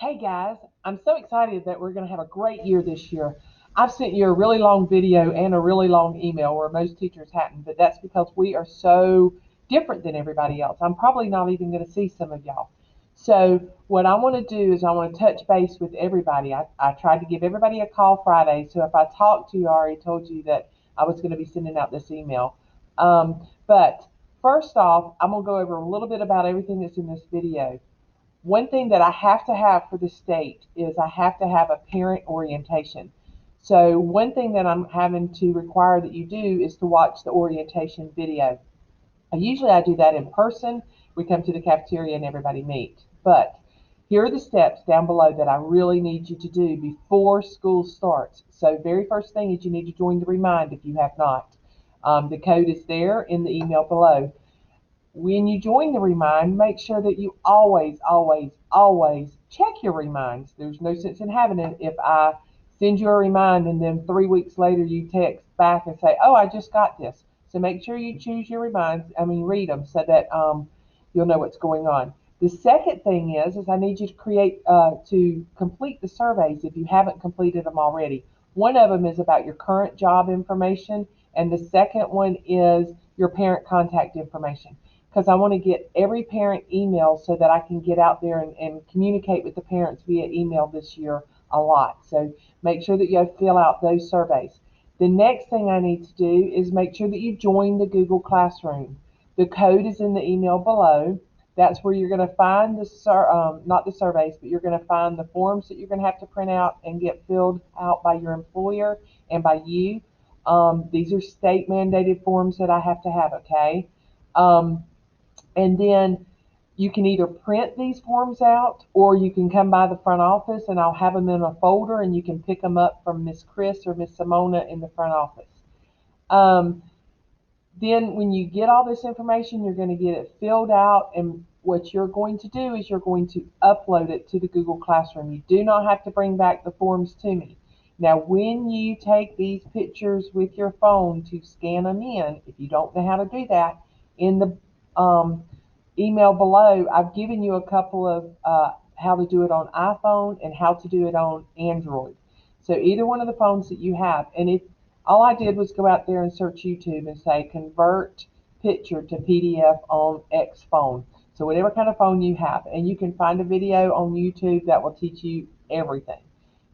Hey guys, I'm so excited that we're going to have a great year this year. I've sent you a really long video and a really long email where most teachers hadn't, but that's because we are so different than everybody else. I'm probably not even going to see some of y'all. So, what I want to do is I want to touch base with everybody. I tried to give everybody a call Friday, so if I talked to you, I already told you that I was going to be sending out this email. But first off, I'm going to go over a little bit about everything that's in this video. One thing that I have to have for the state is I have to have a parent orientation. So one thing that I'm having to require that you do is to watch the orientation video. Usually I do that in person. We come to the cafeteria and everybody meet. But here are the steps down below that I really need you to do before school starts. So very first thing is you need to join the Remind if you have not. The code is there in the email below. When you join the Remind, make sure that you always check your reminds. There's no sense in having it if I send you a remind and then 3 weeks later you text back and say, "Oh, I just got this." So make sure you choose your reminds. Read them so that you'll know what's going on. The second thing is I need you to to complete the surveys if you haven't completed them already. One of them is about your current job information, and the second one is your parent contact information because I want to get every parent email so that I can get out there and communicate with the parents via email this year a lot. So make sure that you fill out those surveys. The next thing I need to do is make sure that you join the Google Classroom. The code is in the email below. That's where you're going to find not the surveys, but you're going to find the forms that you're going to have to print out and get filled out by your employer and by you. These are state mandated forms that I have to have, okay? Um, and then you can either print these forms out or you can come by the front office and I'll have them in a folder and you can pick them up from Miss Chris or Miss Simona in the front office. Um, then when you get all this information, you're going to get it filled out, and what you're going to do is you're going to upload it to the Google Classroom. You do not have to bring back the forms to me. Now, when you take these pictures with your phone to scan them in, if you don't know how to do that, in the email below, I've given you a couple of how to do it on iPhone and how to do it on Android. So either one of the phones that you have, and if all I did was go out there and search YouTube and say convert picture to PDF on X phone. So whatever kind of phone you have, and you can find a video on YouTube that will teach you everything.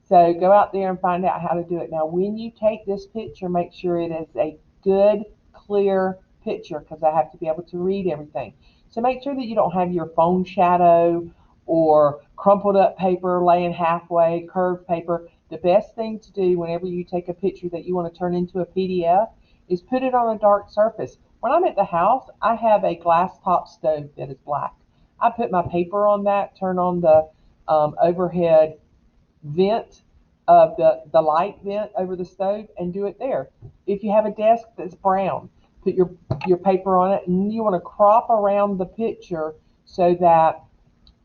So go out there and find out how to do it. Now, when you take this picture, make sure it is a good, clear picture because I have to be able to read everything. So make sure that you don't have your phone shadow or crumpled up paper laying halfway, curved paper. The best thing to do whenever you take a picture that you want to turn into a PDF is put it on a dark surface. When I'm at the house, I have a glass top stove that is black. I put my paper on that, turn on the overhead vent of the light vent over the stove and do it there. If you have a desk that's brown, put your paper on it and you want to crop around the picture so that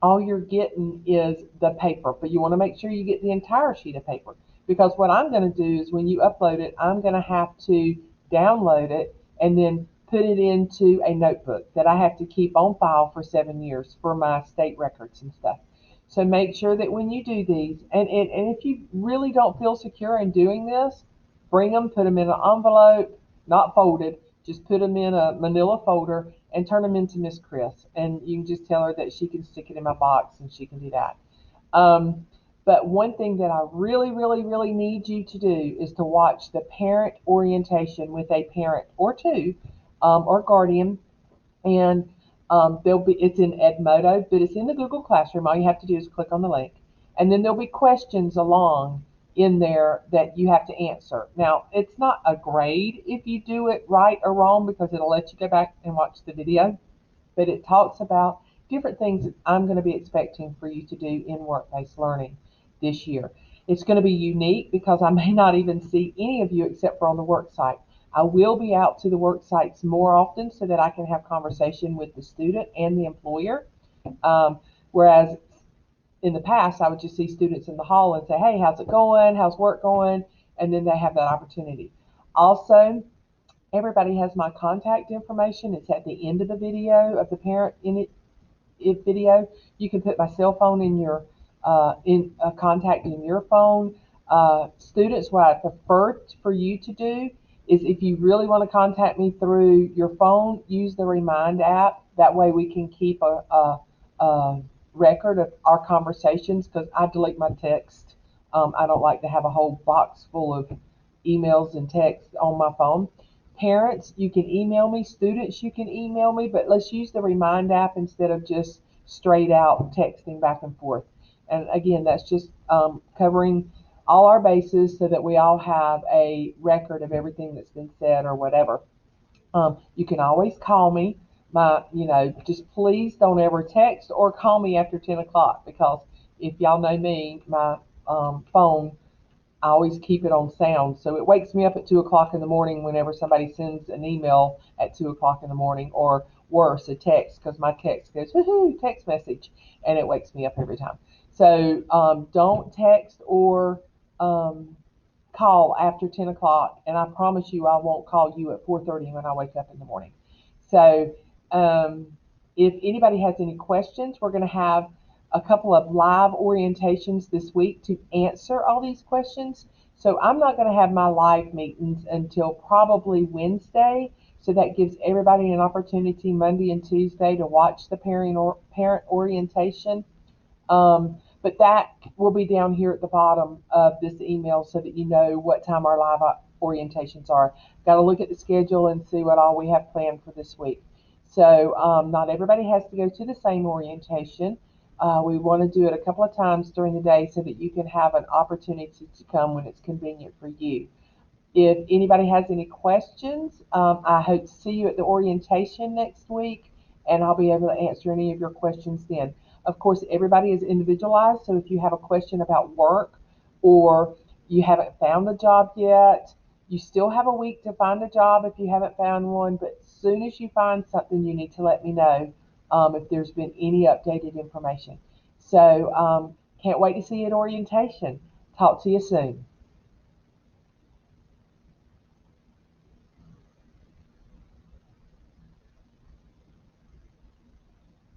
all you're getting is the paper, but you want to make sure you get the entire sheet of paper because what I'm going to do is when you upload it, I'm going to have to download it and then put it into a notebook that I have to keep on file for 7 years for my state records and stuff. So make sure that when you do these, and if you really don't feel secure in doing this, bring them, put them in an envelope, not folded, just put them in a manila folder and turn them into Miss Chris. And you can just tell her that she can stick it in my box and she can do that. Um, but one thing that I really need you to do is to watch the parent orientation with a parent or two or guardian. And it's in Edmodo, but it's in the Google Classroom. All you have to do is click on the link. And then there'll be questions along in there that you have to answer. Now, it's not a grade if you do it right or wrong because it'll let you go back and watch the video, but it talks about different things that I'm going to be expecting for you to do in work-based learning this year. It's going to be unique because I may not even see any of you except for on the work site. I will be out to the work sites more often so that I can have conversation with the student and the employer. Whereas in the past, I would just see students in the hall and say, "Hey, how's it going? How's work going?" And then they have that opportunity. Also, everybody has my contact information. It's at the end of the video of the parent in it video. You can put my cell phone in your contact in your phone. Students, what I prefer for you to do is if you really want to contact me through your phone, use the Remind app. That way we can keep a record of our conversations because I delete my text. I don't like to have a whole box full of emails and texts on my phone. Parents, you can email me. Students, you can email me, but let's use the Remind app instead of just straight out texting back and forth. And again, that's just covering all our bases so that we all have a record of everything that's been said or whatever. You can always call me. Just please don't ever text or call me after 10 o'clock because if y'all know me, my phone, I always keep it on sound. So it wakes me up at 2 o'clock in the morning whenever somebody sends an email at 2 o'clock in the morning or worse, a text, because my text goes, woohoo, text message, and it wakes me up every time. So don't text or um, call after 10 o'clock, and I promise you I won't call you at 4:30 when I wake up in the morning. So um, if anybody has any questions, we're going to have a couple of live orientations this week to answer all these questions. So I'm not going to have my live meetings until probably Wednesday. So that gives everybody an opportunity Monday and Tuesday to watch the parent orientation. But that will be down here at the bottom of this email so that you know what time our live orientations are. Got to look at the schedule and see what all we have planned for this week. So not everybody has to go to the same orientation. We want to do it a couple of times during the day so that you can have an opportunity to come when it's convenient for you. If anybody has any questions, I hope to see you at the orientation next week, and I'll be able to answer any of your questions then. Of course, everybody is individualized, so if you have a question about work or you haven't found a job yet, you still have a week to find a job if you haven't found one, but as soon as you find something, you need to let me know if there's been any updated information. So, can't wait to see you at orientation. Talk to you soon.